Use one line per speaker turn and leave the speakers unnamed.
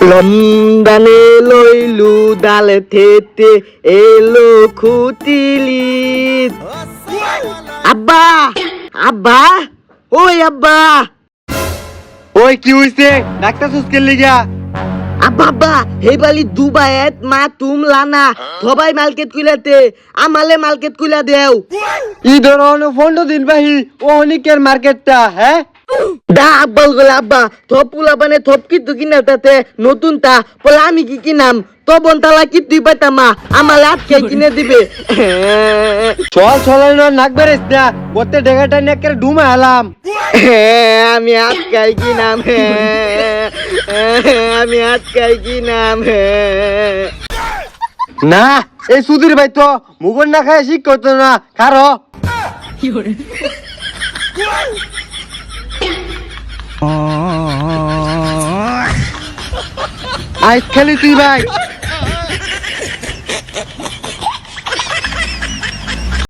লন্ডনে লইলু ডাল থেতে এলো খুতিলিত। আব্বা আব্বা ওই আব্বা
ওই কি হইছে ডাক্তার সুস্কের লিগা?
আব্বা আব্বা হেবালি দুবাইত মা তুম লানা সবাই মালকেট কুইলাতে আমালে মালকেট কুইলা দেও।
ই ধরনের 15 দিন বাহি ও অনিকের মার্কেটটা হ্যাঁ
দা আব্বাল গলে আব্বা থপ পুলা বানে থপ কিন্তু কিনা তাতে নতুন তা বলে আমি কি কিনাম তো বন্তালা কি তুই পাইতামা আমালে আটকে কিনে দিবে।
চল চলানো নাক বেরেস না বতে ডেগাটা নেকের ডুমা হলাম।
আমি আটকাই কিনাম আমি আটকাই কিনাম।
না এই সুধীর ভাই তো মুগর না খায় শিখ করতো না খারো আইস খেলি তুই ভাই